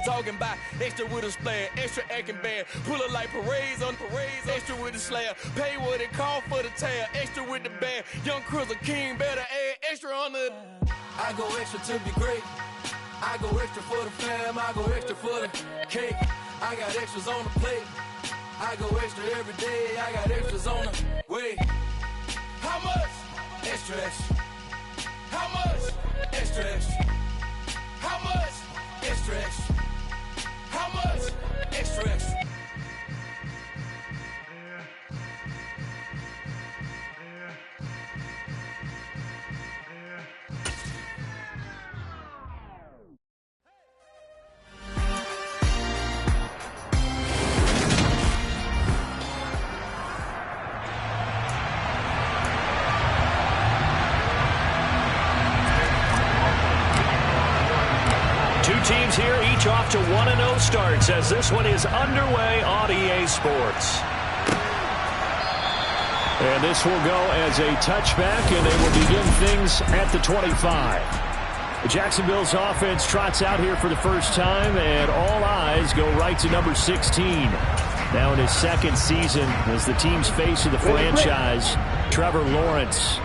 talking about extra with a splash, extra acting bad, pull it like parades on parades, extra with the slab, pay what it cost for the tab, extra with the bag, young Crizzle King better add extra on the. I go extra to be great, I go extra for the fam, I go extra for the cake, I got extras on the plate, I go extra every day, I got extras on the way. How much? Extra, extra. How much? Extra, extra. How much? Extra, extra. How much? Extra, extra. Teams here, each off to 1-0 starts as this one is underway on EA Sports. And this will go as a touchback, and they will begin things at the 25. Jacksonville's offense trots out here for the first time, and all eyes go right to number 16. Now in his second season as the team's face of the franchise, Trevor Lawrence.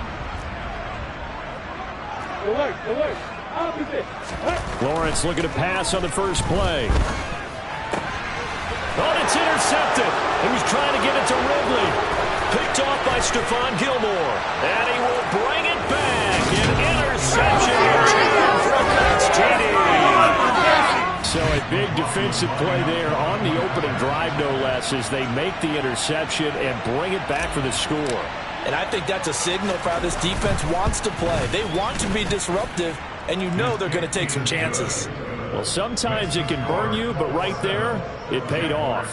Lawrence looking to pass on the first play. Oh, it's intercepted. He was trying to get it to Ridley. Picked off by Stephon Gilmore. And he will bring it back. An interception for a Pats TD. So a big defensive play there on the opening drive, no less, as they make the interception and bring it back for the score. And I think that's a signal for how this defense wants to play. They want to be disruptive, and you know they're going to take some chances. Well, sometimes it can burn you, but right there, it paid off.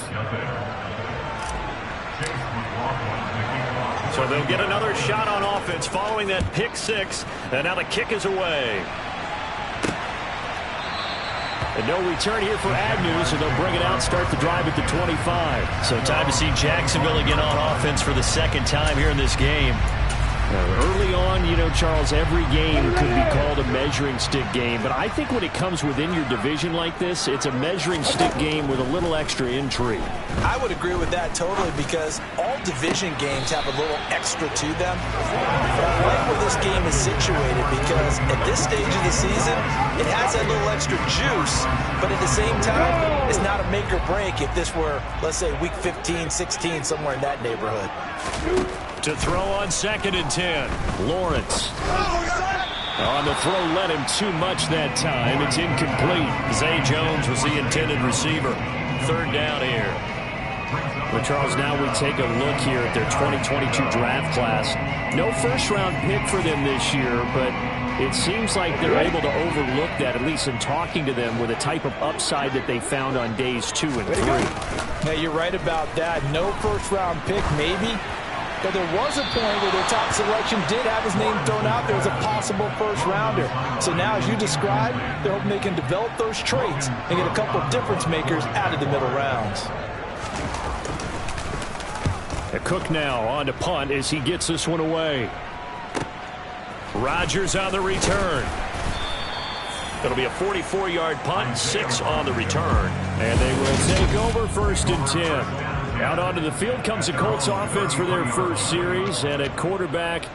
So they'll get another shot on offense following that pick six, and now the kick is away. And no return here for Agnew, so they'll bring it out, start the drive at the 25. So time to see Jacksonville again on offense for the second time here in this game. Early on, you know, Charles, every game could be called a measuring stick game. But I think when it comes within your division like this, it's a measuring stick game with a little extra intrigue. I would agree with that totally because all division games have a little extra to them. But I like where this game is situated because at this stage of the season, it has that little extra juice. But at the same time, it's not a make or break if this were, let's say, week 15, 16, somewhere in that neighborhood. To throw on 2nd and 10. Lawrence. On the throw, led him too much that time. It's incomplete. Zay Jones was the intended receiver. 3rd down here. But Charles, now we take a look here at their 2022 draft class. No first-round pick for them this year, but it seems like they're able to overlook that, at least in talking to them, with a type of upside that they found on days 2 and 3. Yeah, you're right about that. No first-round pick, maybe. But there was a point where their top selection did have his name thrown out there as a possible first-rounder. So now, as you described, they're hoping they can develop those traits and get a couple of difference makers out of the middle rounds. Cook now on to punt as he gets this one away. Rodgers on the return. It'll be a 44-yard punt, 6 on the return. And they will take over 1st and 10. Out onto the field comes the Colts offense for their first series. And at quarterback,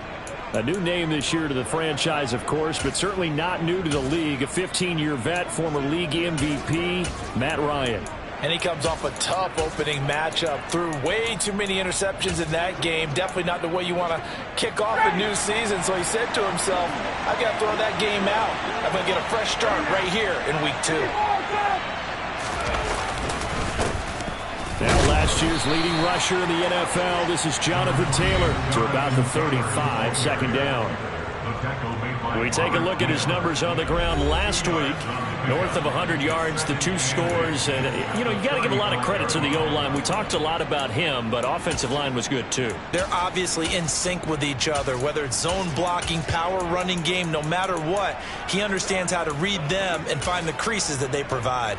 a new name this year to the franchise, of course, but certainly not new to the league. A 15-year vet, former league MVP, Matt Ryan. And he comes off a tough opening matchup. Threw way too many interceptions in that game. Definitely not the way you want to kick off a new season. So he said to himself, I've got to throw that game out. I'm going to get a fresh start right here in week 2. Now last year's leading rusher in the NFL, this is Jonathan Taylor to about the 35, 2nd down. We take a look at his numbers on the ground last week. North of 100 yards, the 2 scores. And, you know, you got to give a lot of credit to the O-line. We talked a lot about him, but offensive line was good too. They're obviously in sync with each other, whether it's zone blocking, power running game, no matter what. He understands how to read them and find the creases that they provide.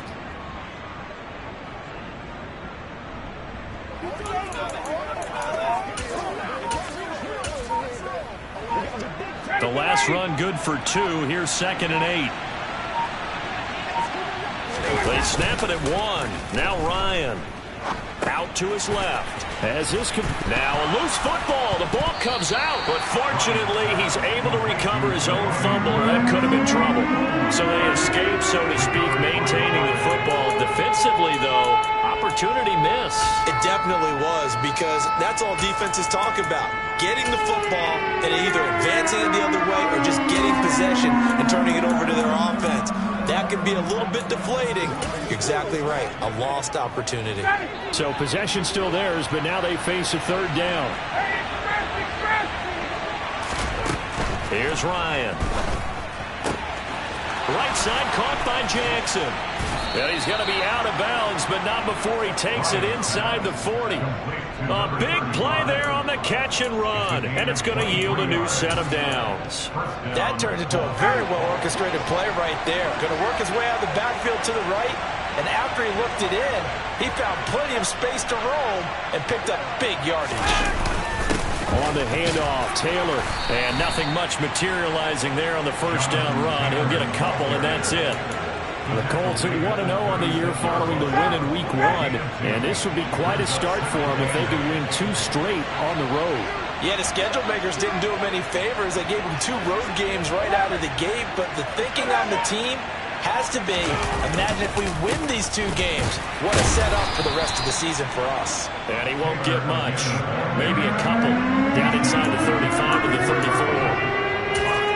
The last run good for 2. Here's 2nd and 8. They snap it at 1. Now Ryan. Out to his left. Now a loose football. The ball comes out, but fortunately he's able to recover his own fumble, or that could have been trouble. So they escape, so to speak, maintaining the football. Defensively, though, opportunity miss. It definitely was, because that's all defenses talk about. Getting the football and either advancing it the other way or just getting possession and turning it over to their offense. That can be a little bit deflating. You're exactly right. A lost opportunity. So possession still theirs, but now they face a third down. Here's Ryan. Right side caught by Jackson. And he's going to be out of bounds, but not before he takes it inside the 40. A big play there on the catch and run, and it's going to yield a new set of downs. That turns into a very well-orchestrated play right there. Going to work his way out of the backfield to the right, and after he looked it in, he found plenty of space to roam and picked up big yardage. On the handoff, Taylor, and nothing much materializing there on the first down run. He'll get a couple, and that's it. The Colts at 1-0 on the year following the win in Week 1, and this would be quite a start for them if they could win 2 straight on the road. Yeah, the schedule makers didn't do him any favors. They gave him 2 road games right out of the gate, but the thinking on the team has to be, imagine if we win these 2 games. What a setup for the rest of the season for us. And he won't get much. Maybe a couple down inside the 35 or the 34.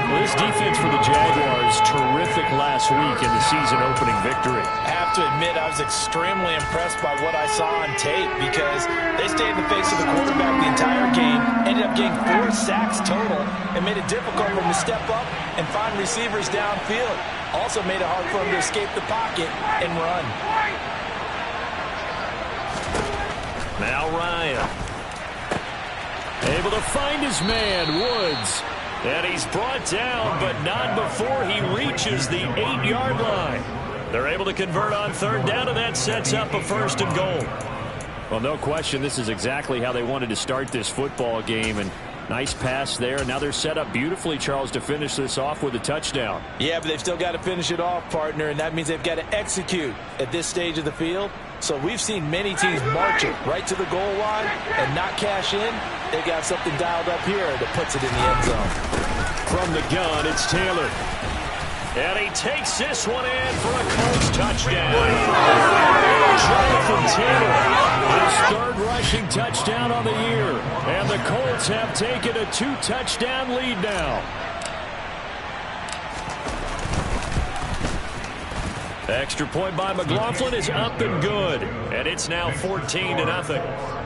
Well, this defense for the Jaguars, terrific last week in the season-opening victory. I have to admit, I was extremely impressed by what I saw on tape, because they stayed in the face of the quarterback the entire game, ended up getting 4 sacks total, and made it difficult for them to step up and find receivers downfield. Also made it hard for them to escape the pocket and run. Now Ryan. Able to find his man, Woods. And he's brought down, but not before he reaches the 8-yard line. They're able to convert on third down, and that sets up a 1st and goal. Well, no question, this is exactly how they wanted to start this football game. And nice pass there. Now they're set up beautifully, Charles, to finish this off with a touchdown. Yeah, but they've still got to finish it off, partner, and that means they've got to execute at this stage of the field. So we've seen many teams march it right to the goal line and not cash in. They've got something dialed up here that puts it in the end zone. From the gun, it's Taylor. And he takes this one in for a Colts touchdown. Jonathan Taylor, his 3rd rushing touchdown on the year. And the Colts have taken a 2-touchdown lead now. Extra point by McLaughlin is up and good. And it's now 14-0.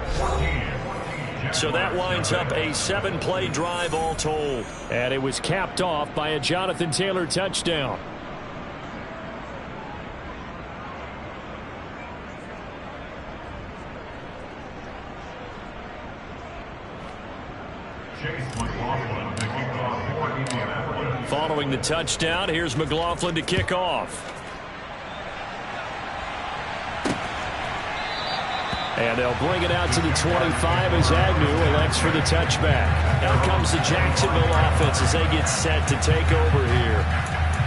So that winds up a 7-play drive all told. And it was capped off by a Jonathan Taylor touchdown. Following the touchdown, here's McLaughlin to kick off. And they'll bring it out to the 25 as Agnew elects for the touchback. Out comes the Jacksonville offense as they get set to take over here.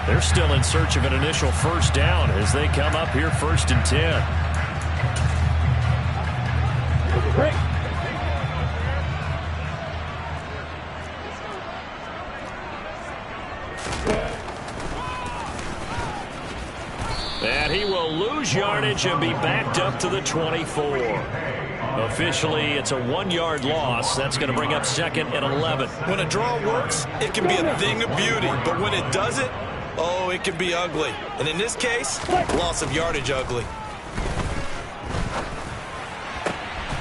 They're still in search of an initial 1st down as they come up here 1st and 10. And he will lose yardage and be backed up to the 24. Officially, it's a 1-yard loss. That's going to bring up 2nd and 11. When a draw works, it can be a thing of beauty. But when it doesn't, oh, it can be ugly. And in this case, loss of yardage ugly.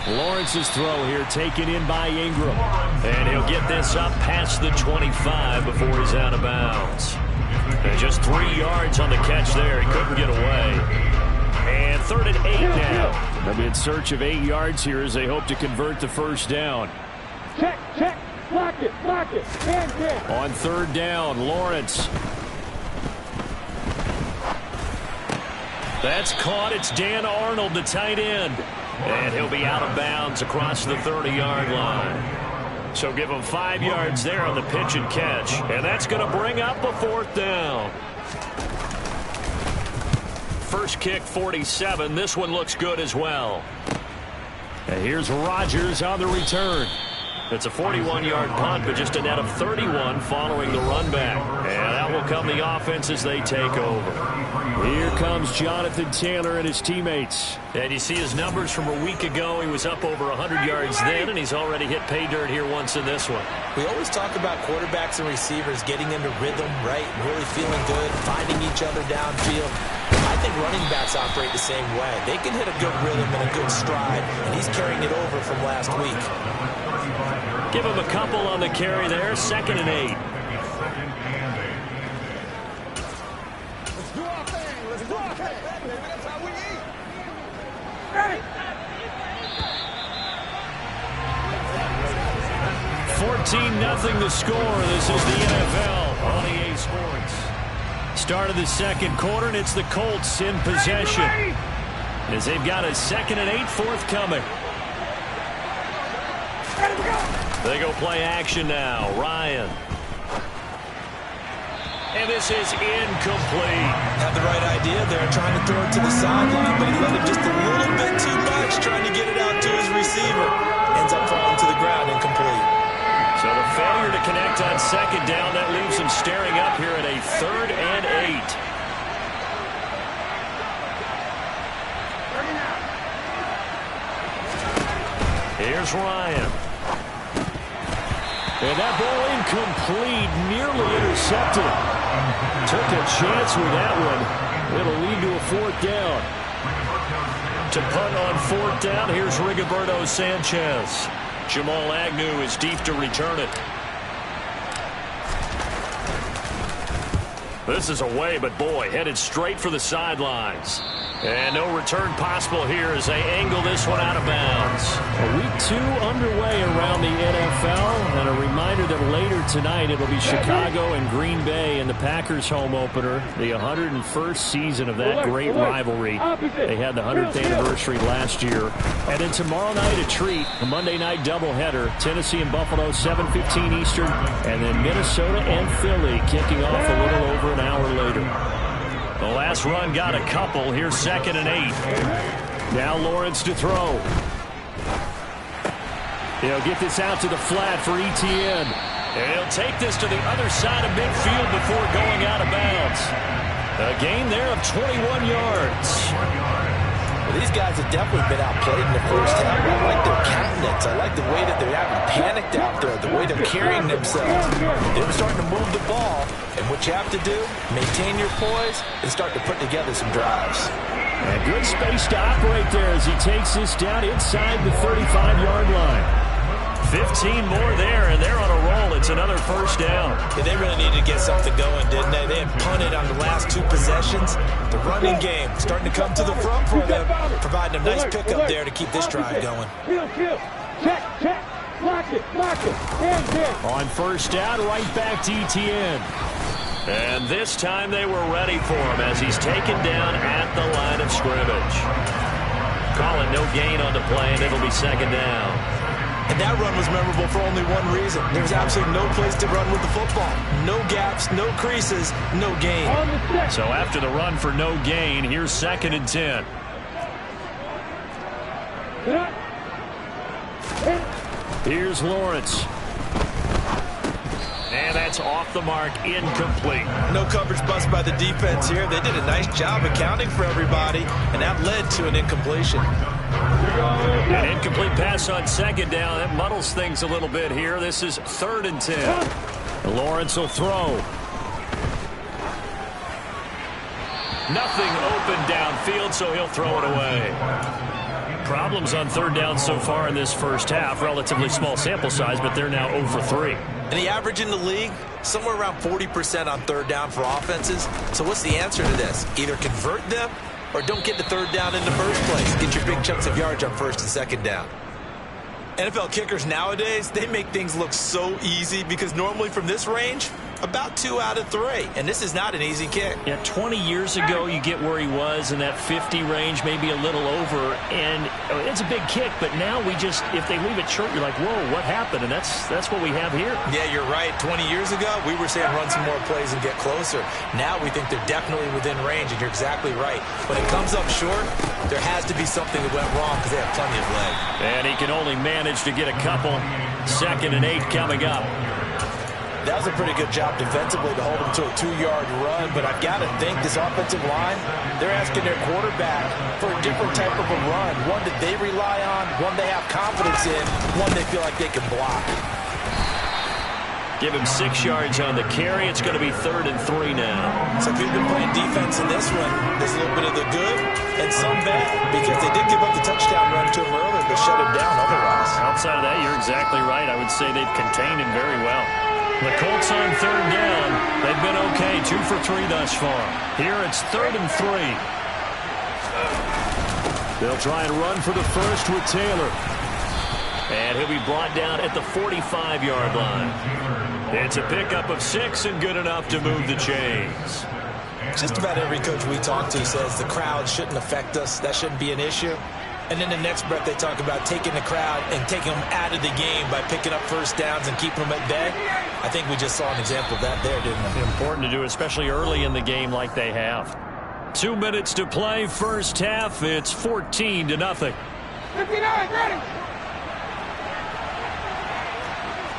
Lawrence's throw here taken in by Ingram. And he'll get this up past the 25 before he's out of bounds. And just 3 yards on the catch there. He couldn't get away. And 3rd and 8 now. They'll be in search of 8 yards here as they hope to convert the 1st down. Check. Block it. Hand. On 3rd down, Lawrence. That's caught. It's Dan Arnold, the tight end. And he'll be out of bounds across the 30-yard line. So give him 5 yards there on the pitch and catch. And that's going to bring up a 4th down. first kick 47. This one looks good as well. And here's Rodgers on the return. It's a 41-yard punt, but just a net of 31 following the run back. And that will come the offense as they take over. Here comes Jonathan Taylor and his teammates. And you see his numbers from a week ago. He was up over 100 yards then, and he's already hit pay dirt here once in this one. We always talk about quarterbacks and receivers getting into rhythm, right? Really feeling good, finding each other downfield. I think running backs operate the same way. They can hit a good rhythm and a good stride, and he's carrying it over from last week. Give him a couple on the carry there. 2nd and 8. Let's do our thing. Let's do our thing. Baby, that's how we eat. Hey. 14-0 the score. This is the NFL on EA Sports. Start of the second quarter, and it's the Colts in possession as they've got a 2nd and 8 forthcoming. They go play action now. Ryan. And this is incomplete. Had the right idea there, trying to throw it to the sideline, but he let him just a little bit too much, trying to get it out to his receiver. Ends up falling to the ground, incomplete. So the failure to connect on 2nd down, that leaves him staring up here at a 3rd and 8. Here's Ryan. And that ball incomplete, nearly intercepted. Took a chance with that one. It'll lead to a 4th down. To punt on 4th down, here's Rigoberto Sanchez. Jamal Agnew is deep to return it. This is away, but boy, headed straight for the sidelines. And no return possible here as they angle this one out of bounds. Week 2 underway around the NFL. And a reminder that later tonight it'll be Chicago and Green Bay in the Packers home opener. The 101st season of that great rivalry. They had the 100th anniversary last year. And then tomorrow night a treat. A Monday night doubleheader. Tennessee and Buffalo 7:15 Eastern. And then Minnesota and Philly kicking off a little over an hour later. The last run got a couple. Here's 2nd and 8. Now Lawrence to throw. He'll get this out to the flat for Etienne. And he'll take this to the other side of midfield before going out of bounds. A gain there of 21 yards. Well, these guys have definitely been outplayed in the first half. I like their countenance. I like the way that they're having panicked out there, the way they're carrying themselves. They were starting to move the ball, and what you have to do, maintain your poise and start to put together some drives. And good space to operate there as he takes this down inside the 35-yard line. 15 more there, and they're on a roll. It's another 1st down. Yeah, they really needed to get something going, didn't they? They had punted on the last 2 possessions. The running game starting to come to the front for them, providing a nice pickup there to keep this drive going. Kill. Check. Lock it. Hand. On 1st down, right back to Etienne. And this time they were ready for him as he's taken down at the line of scrimmage. Call it no gain on the play, and it'll be 2nd down. And that run was memorable for only one reason. There's absolutely no place to run with the football. No gaps, no creases, no gain. So after the run for no gain, here's 2nd and 10. Here's Lawrence. And that's off the mark, incomplete. No coverage bust by the defense here. They did a nice job accounting for everybody, and that led to an incompletion. An incomplete pass on 2nd down. That muddles things a little bit here. This is 3rd and 10. Lawrence will throw. Nothing open downfield, so he'll throw it away. Problems on 3rd down so far in this first half. Relatively small sample size, but they're now 0 for 3. And the average in the league, somewhere around 40% on 3rd down for offenses. So what's the answer to this? Either convert them or don't get the 3rd down in the first place. Get your big chunks of yards on 1st and 2nd down. NFL kickers nowadays, they make things look so easy because normally from this range, About 2 out of 3, and this is not an easy kick. Yeah, 20 years ago, you get where he was in that 50 range, maybe a little over, and it's a big kick, but now if they leave it short, you're like, whoa, what happened? And that's what we have here. Yeah, you're right. 20 years ago, we were saying run some more plays and get closer. Now we think they're definitely within range, and you're exactly right. When it comes up short, there has to be something that went wrong because they have plenty of leg. And he can only manage to get a couple. 2nd and 8 coming up. That was a pretty good job defensively to hold him to a 2-yard run, but I've got to think this offensive line, they're asking their quarterback for a different type of a run, one that they rely on, one they have confidence in, one they feel like they can block. Give him 6 yards on the carry. It's going to be 3rd and 3 now. So if you've been playing defense in this one, there's a little bit of the good and some bad, because they did give up the touchdown run to him earlier, but shut him down otherwise. Outside of that, you're exactly right. I would say they've contained him very well. The Colts on 3rd down. They've been okay, 2 for 3 thus far. Here it's 3rd and 3. They'll try and run for the first with Taylor. And he'll be brought down at the 45-yard line. It's a pickup of 6 and good enough to move the chains. Just about every coach we talk to says the crowd shouldn't affect us. That shouldn't be an issue. And then the next breath they talk about taking the crowd and taking them out of the game by picking up first downs and keeping them at bay. I think we just saw an example of that there, didn't we? Important to do, especially early in the game like they have. 2 minutes to play, first half. It's 14-0. 59, ready.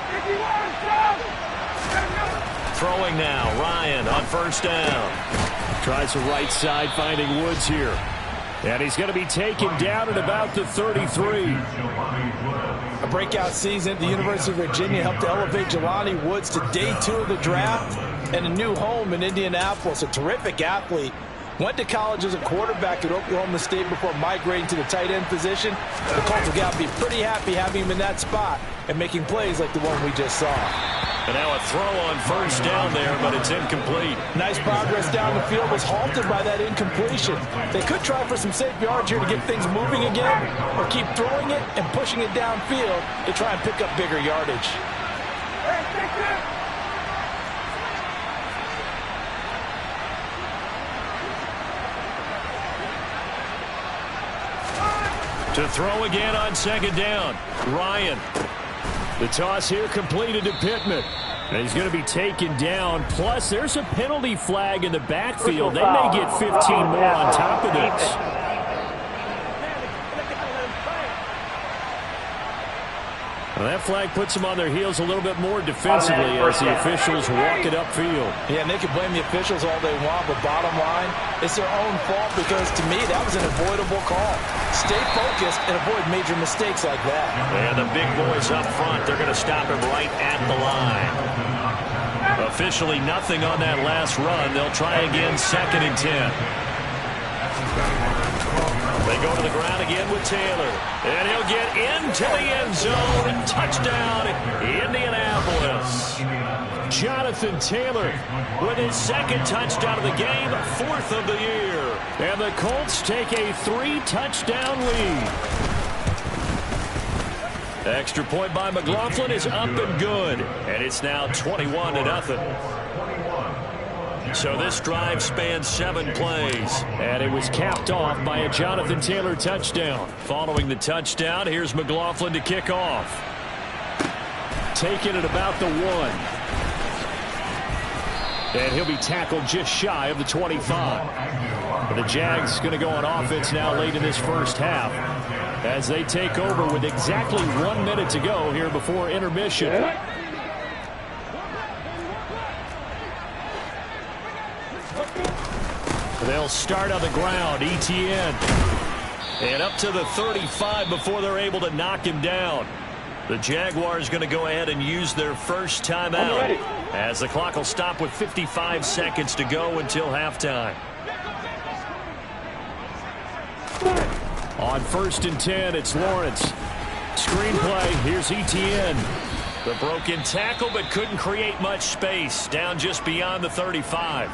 51, Throwing now, Ryan on first down. Tries the right side, finding Woods here. And he's going to be taken down at about the 33. A breakout season at the University of Virginia helped to elevate Jelani Woods to day 2 of the draft and a new home in Indianapolis. A terrific athlete. Went to college as a quarterback at Oklahoma State before migrating to the tight end position. The Colts have got to be pretty happy having him in that spot and making plays like the one we just saw. And now a throw on first down there, but it's incomplete. Nice progress down the field was halted by that incompletion. They could try for some safe yards here to get things moving again, or keep throwing it and pushing it downfield to try and pick up bigger yardage. To throw again on second down, Ryan. The toss here completed to Pittman. And he's going to be taken down. Plus, there's a penalty flag in the backfield. They may get 15 more on top of this. Well, that flag puts them on their heels a little bit more defensively as the officials walk it upfield. Yeah, and they can blame the officials all they want, but bottom line, it's their own fault because, to me, that was an avoidable call. Stay focused and avoid major mistakes like that. And the big boys up front, they're going to stop him right at the line. Officially nothing on that last run. They'll try again, 2nd and 10. They go to the ground again with Taylor. And he'll get into the end zone. Touchdown, Indianapolis. Jonathan Taylor with his 2nd touchdown of the game, 4th of the year. And the Colts take a 3-touchdown lead. Extra point by McLaughlin is up and good. And it's now 21-0. So this drive spans 7 plays. And it was capped off by a Jonathan Taylor touchdown. Following the touchdown, here's McLaughlin to kick off. Taken at about the 1. And he'll be tackled just shy of the 25. But the Jags going to go on offense now late in this first half as they take over with exactly 1 minute to go here before intermission. They'll start on the ground. Etienne. And up to the 35 before they're able to knock him down. The Jaguars going to go ahead and use their first timeout as the clock will stop with 55 seconds to go until halftime. On 1st and 10, it's Lawrence. Screenplay, here's Etienne. The broken tackle, but couldn't create much space. Down just beyond the 35.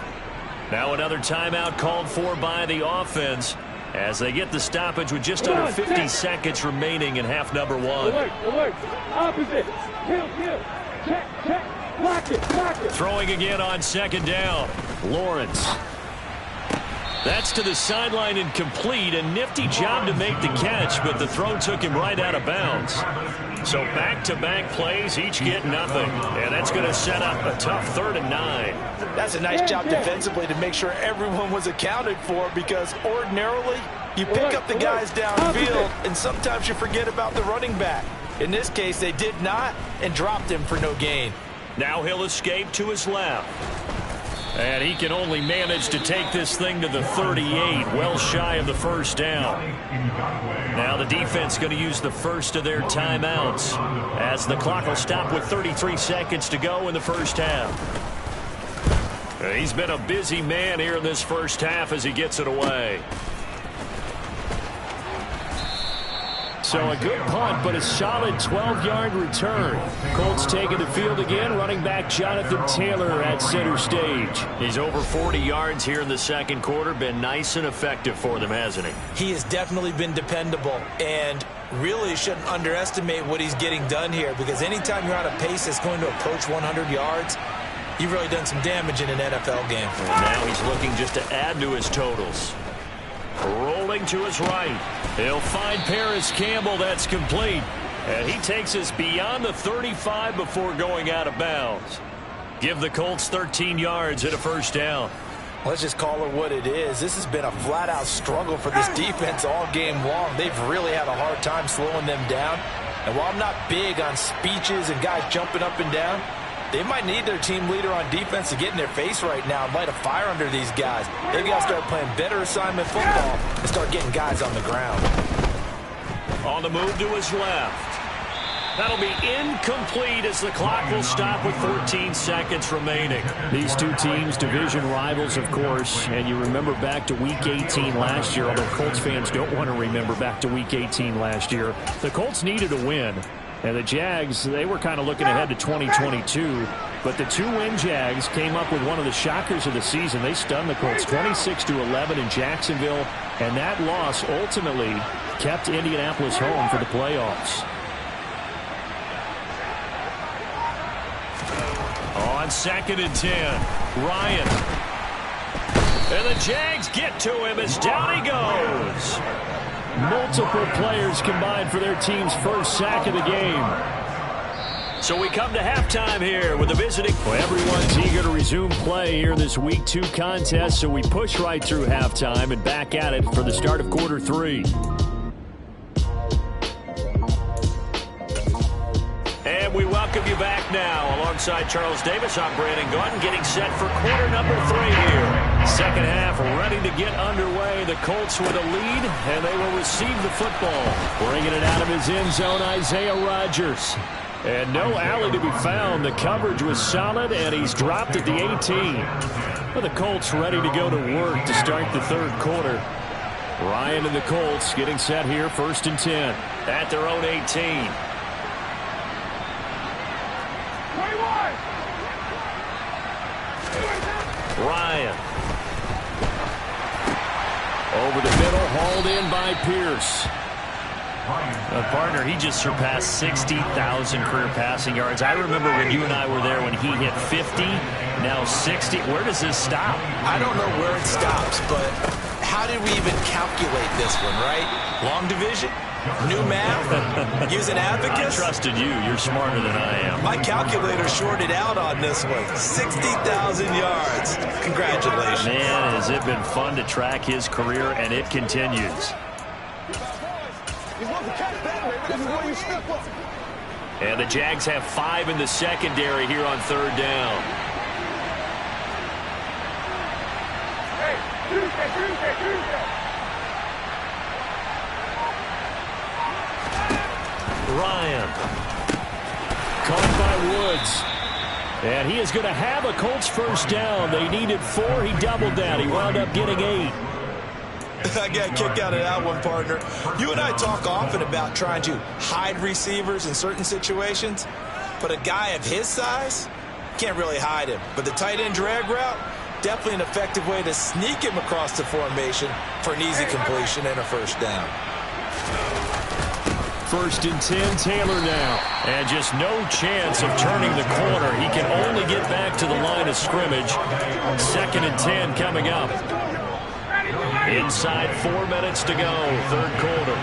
Now another timeout called for by the offense as they get the stoppage with just under 50 seconds remaining in half number 1. Alert, opposite, kill. Throwing again on second down. Lawrence. That's to the sideline incomplete. A nifty job to make the catch, but the throw took him right out of bounds. So back-to-back plays, each get nothing. And that's going to set up a tough 3rd and 9. That's a nice job defensively to make sure everyone was accounted for, because ordinarily you pick up the guys downfield and sometimes you forget about the running back. In this case, they did not and dropped him for no gain. Now he'll escape to his left. And he can only manage to take this thing to the 38, well shy of the first down. Now the defense going to use the first of their timeouts as the clock will stop with 33 seconds to go in the first half. He's been a busy man here in this first half as he gets it away. So a good punt, but a solid 12-yard return. Colts taking the field again. Running back Jonathan Taylor at center stage. He's over 40 yards here in the second quarter. Been nice and effective for them, hasn't he? He has definitely been dependable, and really shouldn't underestimate what he's getting done here, because anytime you're on a pace that's going to approach 100 yards, you've really done some damage in an NFL game. And now he's looking just to add to his totals. Rolling to his right. He'll find Paris Campbell. That's complete. And he takes us beyond the 35 before going out of bounds. Give the Colts 13 yards and a first down. Let's just call it what it is. This has been a flat-out struggle for this defense all game long. They've really had a hard time slowing them down. And while I'm not big on speeches and guys jumping up and down, they might need their team leader on defense to get in their face right now and light a fire under these guys. They've got to start playing better assignment football and start getting guys on the ground. On the move to his left. That'll be incomplete as the clock will stop with 14 seconds remaining. These two teams, division rivals, of course, and you remember back to Week 18 last year, although Colts fans don't want to remember back to Week 18 last year. The Colts needed a win. And the Jags, they were kind of looking ahead to 2022. But the two-win Jags came up with one of the shockers of the season. They stunned the Colts 26-11 in Jacksonville. And that loss ultimately kept Indianapolis home for the playoffs. On 2nd and 10, Ryan. And the Jags get to him as down he goes. Multiple players combined for their team's first sack of the game. So we come to halftime here with the visiting. Well, everyone's eager to resume play here this Week 2 contest, so we push right through halftime and back at it for the start of quarter 3. And we welcome you back now. Alongside Charles Davis, I'm Brandon Gaudin, getting set for quarter number 3 here. Second half ready to get underway. The Colts with a lead, and they will receive the football. Bringing it out of his end zone, Isaiah Rodgers. And no alley to be found. The coverage was solid, and he's dropped at the 18. Well, the Colts ready to go to work to start the third quarter. Ryan and the Colts getting set here, 1st and 10 at their own 18. Ryan. Over the middle, hauled in by Pierce. Partner, he just surpassed 60,000 career passing yards. I remember when you and I were there when he hit 50, now 60. Where does this stop? I don't know where it stops, but how did we even calculate this one, right? Long division? New math? Using abacus? I trusted you. You're smarter than I am. My calculator shorted out on this one. 60,000 yards. Congratulations. Man, has it been fun to track his career, and it continues. And the Jags have 5 in the secondary here on 3rd down. Ryan. Caught by Woods. And he is going to have a Colts first down. They needed 4. He doubled that. He wound up getting 8. I got a kick out of that one, partner. You and I talk often about trying to hide receivers in certain situations, but a guy of his size can't really hide him. But the tight end drag route, definitely an effective way to sneak him across the formation for an easy completion and a first down. 1st and 10, Taylor now. And just no chance of turning the corner. He can only get back to the line of scrimmage. 2nd and 10 coming up. Inside 4 minutes to go, 3rd quarter.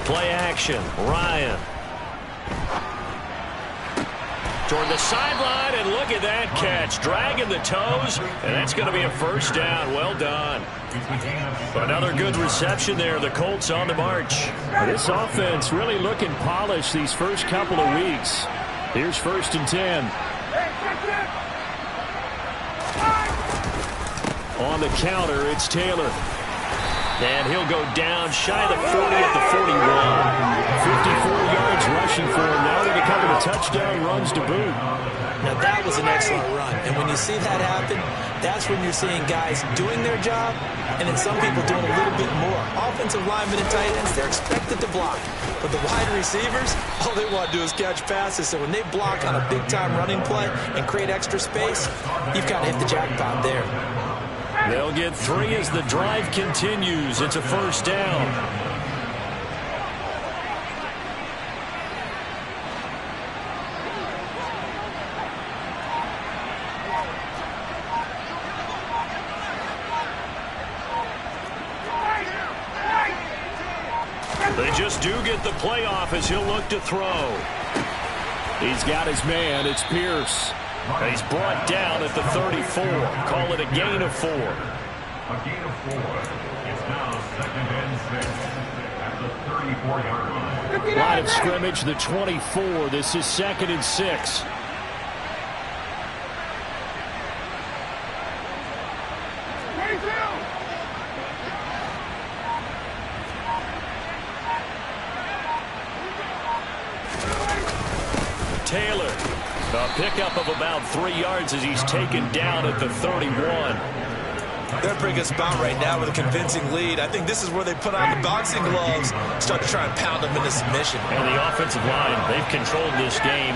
Play action, Ryan. Toward the sideline, and look at that catch. Dragging the toes, and that's going to be a 1st down. Well done. Another good reception there. The Colts on the march. This offense really looking polished these first couple of weeks. Here's 1st and 10. On the counter, it's Taylor. And he'll go down shy of the 40 at the 41. 54 yards rushing for him. Now with a couple of touchdown runs to boot. Now that was an excellent run. And when you see that happen, that's when you're seeing guys doing their job and then some people doing a little bit more. Offensive linemen and tight ends, they're expected to block. But the wide receivers, all they want to do is catch passes. So when they block on a big-time running play and create extra space, you've got to hit the jackpot there. They'll get 3 as the drive continues. It's a 1st down. They just do get the playoff as he'll look to throw. He's got his man. It's Pierce. He's brought down at the 34. Call it a gain of 4. A gain of 4. It's now 2nd and 6 at the 34-yard line. Line of scrimmage, the 24. This is 2nd and 6. Taylor, a pickup of about 3 yards as he's taken down at the 31. They're bringing us about right now with a convincing lead. I think this is where they put on the boxing gloves, start to try and pound them into submission. And the offensive line, they've controlled this game.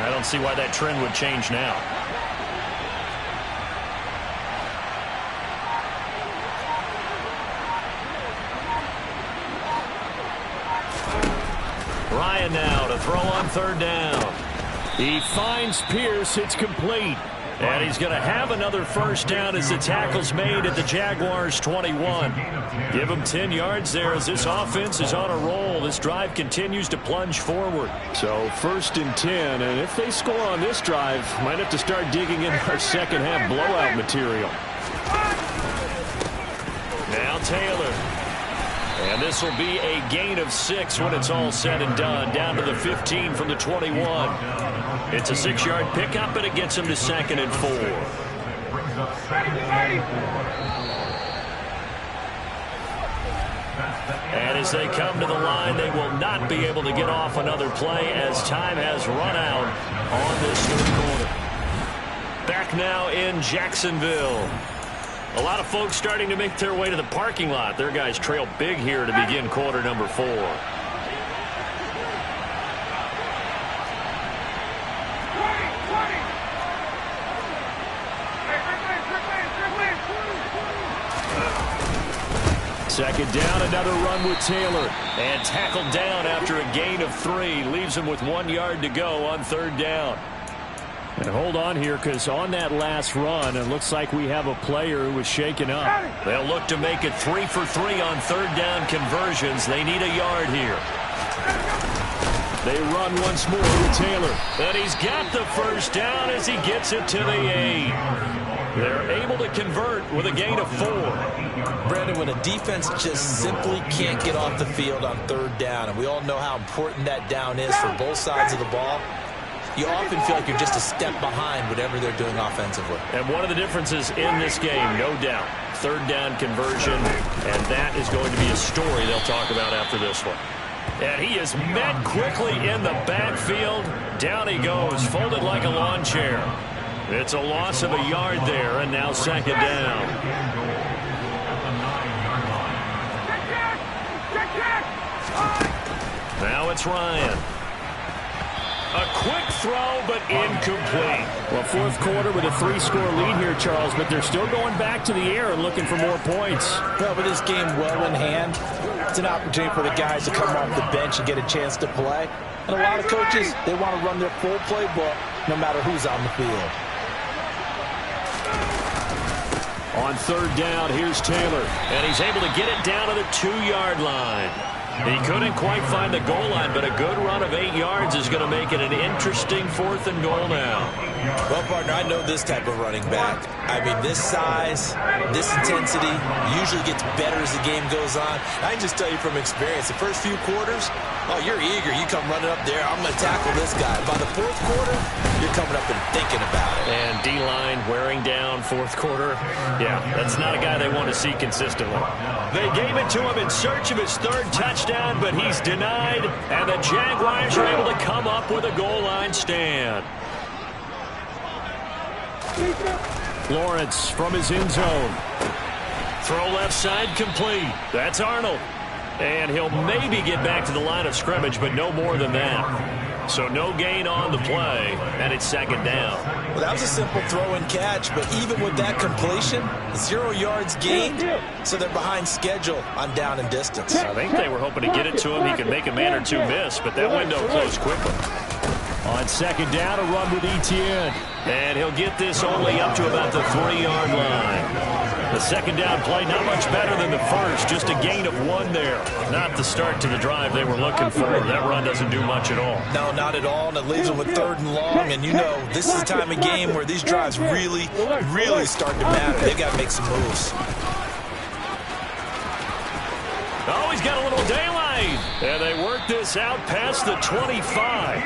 I don't see why that trend would change now. Ryan now to throw on 3rd down. He finds Pierce. It's complete. And he's going to have another 1st down as the tackle's made at the Jaguars' 21. Give him 10 yards there as this offense is on a roll. This drive continues to plunge forward. So 1st and 10, and if they score on this drive, might have to start digging in our second-half blowout material. Now Taylor. And this will be a gain of 6 when it's all said and done. Down to the 15 from the 21. It's a 6-yard pickup, and it gets him to 2nd and 4. And as they come to the line, they will not be able to get off another play as time has run out on this 3rd quarter. Back now in Jacksonville. A lot of folks starting to make their way to the parking lot. Their guys trail big here to begin quarter number 4. Second down, another run with Taylor. And tackled down after a gain of 3. Leaves him with 1 yard to go on 3rd down. And hold on here, because on that last run, it looks like we have a player who was shaken up. They'll look to make it 3 for 3 on 3rd down conversions. They need a yard here. They run once more with Taylor. And he's got the 1st down as he gets it to the 8. They're able to convert with a gain of 4. Brandon, when a defense just simply can't get off the field on 3rd down, and we all know how important that down is for both sides of the ball, you often feel like you're just a step behind whatever they're doing offensively. And one of the differences in this game, no doubt, 3rd down conversion, and that is going to be a story they'll talk about after this one. And he is met quickly in the backfield. Down he goes, folded like a lawn chair. It's a loss of a yard there, and now 2nd down. Now it's Ryan. A quick throw, but incomplete. Well, fourth quarter with a 3-score lead here, Charles, but they're still going back to the air and looking for more points. Well, with this game well in hand, it's an opportunity for the guys to come off the bench and get a chance to play. And a lot of coaches, they want to run their full playbook no matter who's on the field. On third down, here's Taylor. And he's able to get it down to the 2-yard line. He couldn't quite find the goal line, but a good run of 8 yards is going to make it an interesting 4th and goal now. Well, partner, I know this type of running back. I mean, this size, this intensity usually gets better as the game goes on. I can just tell you from experience, the first few quarters, oh, you're eager. You come running up there, I'm going to tackle this guy. By the fourth quarter, you're coming up and thinking about it. And D-line wearing down fourth quarter. Yeah, that's not a guy they want to see consistently. They gave it to him in search of his 3rd touchdown, but he's denied, and the Jaguars are able to come up with a goal line stand. Lawrence from his end zone. Throw left side complete. That's Arnold. And he'll maybe get back to the line of scrimmage, but no more than that. So no gain on the play, and it's 2nd down. Well, that was a simple throw and catch, but even with that completion, 0 yards gained, so they're behind schedule on down and distance. I think they were hoping to get it to him. He could make a man or two miss, but that window closed quickly. On 2nd down, a run with Etienne. And he'll get this only up to about the 3-yard line. The 2nd down play, not much better than the first, just a gain of 1 there. Not the start to the drive they were looking for. That run doesn't do much at all. No, not at all, and it leaves them with 3rd and long. And you know, this is the time of game where these drives really, really start to matter. They got to make some moves. Oh, he's got a little daylight. And they work this out past the 25.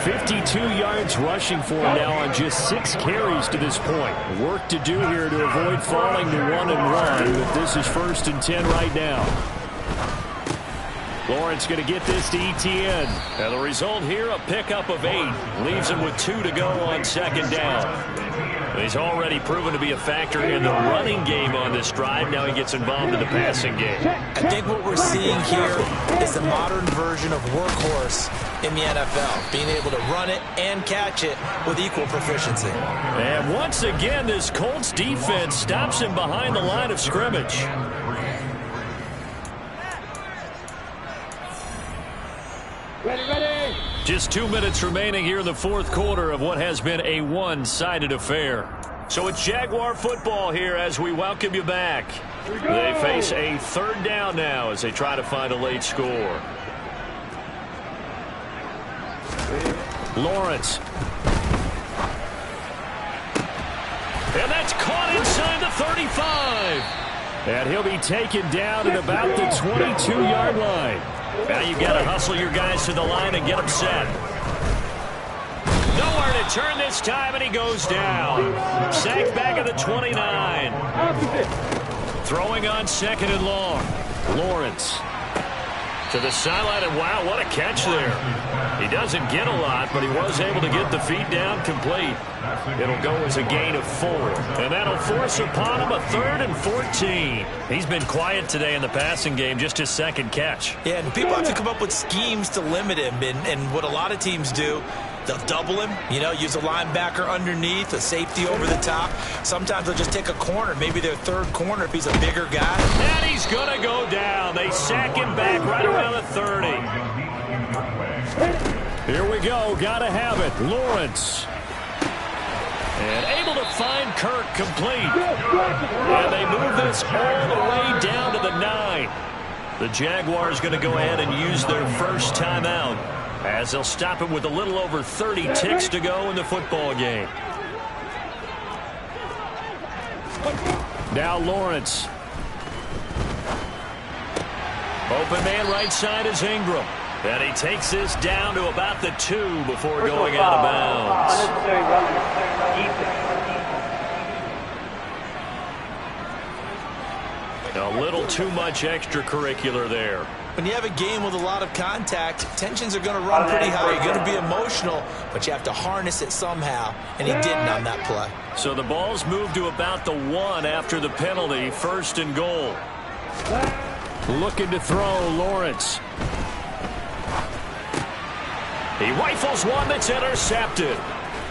52 yards rushing for him now on just 6 carries to this point. Work to do here to avoid falling to 1-1, but this is 1st and 10 right now. Lawrence going to get this to Etienne. And the result here, a pickup of 8. Leaves him with 2 to go on 2nd down. He's already proven to be a factor in the running game on this drive. Now he gets involved in the passing game. I think what we're seeing here is the modern version of workhorse in the NFL, being able to run it and catch it with equal proficiency. And once again, this Colts defense stops him behind the line of scrimmage. Ready. Just 2 minutes remaining here in the fourth quarter of what has been a one-sided affair. So it's Jaguar football here as we welcome you back. They face a 3rd down now as they try to find a late score. Lawrence. And that's caught inside the 35. And he'll be taken down at about the 22-yard line. Now you've got to hustle your guys to the line and get them set. Nowhere to turn this time, and he goes down. Sacked back at the 29. Throwing on 2nd and long. Lawrence. To the sideline, and wow, what a catch there. He doesn't get a lot, but he was able to get the feet down complete. It'll go as a gain of 4. And that'll force upon him a 3rd and 14. He's been quiet today in the passing game, just his 2nd catch. Yeah, and people have to come up with schemes to limit him. And what a lot of teams do, they'll double him, use a linebacker underneath, a safety over the top. Sometimes they'll just take a corner, maybe their 3rd corner if he's a bigger guy. And he's going to go down. They sack him back right around the 30. Here we go. Got to have it. Lawrence. And able to find Kirk complete. And they move this all the way down to the 9. The Jaguars going to go ahead and use their first timeout as they'll stop him with a little over 30 ticks to go in the football game. Now Lawrence. Open man right side is Ingram. And he takes this down to about the 2 before going out of bounds. A little too much extracurricular there. When you have a game with a lot of contact, tensions are going to run pretty high. You're going to be emotional, but you have to harness it somehow, and he didn't on that play. So the ball's moved to about the 1 after the penalty, 1st and goal. Looking to throw, Lawrence. He rifles one that's intercepted.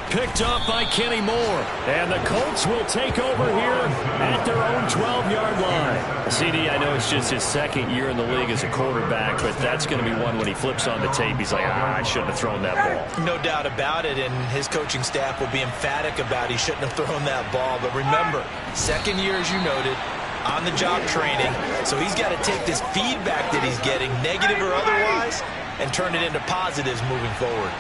Picked up by Kenny Moore. And the Colts will take over here at their own 12-yard line. CD, I know it's just his second year in the league as a quarterback, but that's going to be one when he flips on the tape. He's like, I shouldn't have thrown that ball. No doubt about it, and his coaching staff will be emphatic about he shouldn't have thrown that ball. But remember, second year, as you noted, on-the-job training. So he's got to take this feedback that he's getting, negative or otherwise, and turn it into positives moving forward.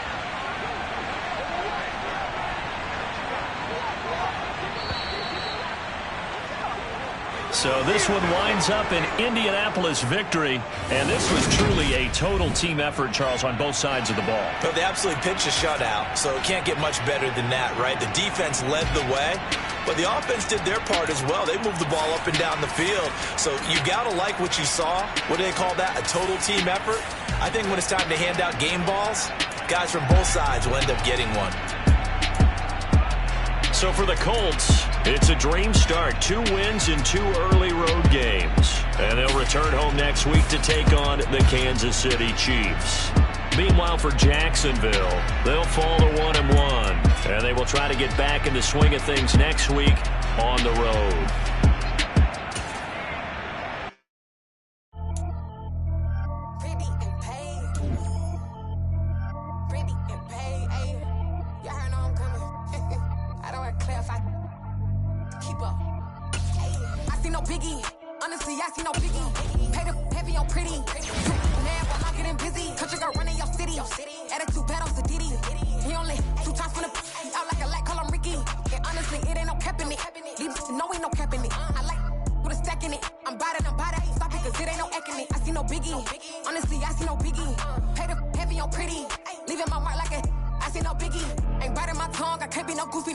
So this one winds up an Indianapolis victory, and this was truly a total team effort, Charles, on both sides of the ball. Well, they absolutely pitched a shutout, so it can't get much better than that, right? The defense led the way, but the offense did their part as well. They moved the ball up and down the field, so you got to like what you saw. What do they call that? A total team effort? I think when it's time to hand out game balls, guys from both sides will end up getting one. So for the Colts, it's a dream start. 2 wins in 2 early road games. And they'll return home next week to take on the Kansas City Chiefs. Meanwhile, for Jacksonville, they'll fall to 1-1. And they will try to get back in the swing of things next week on the road. Leaving my mark like a, I see no biggie. Ain't biting my tongue, I can't be no goofy.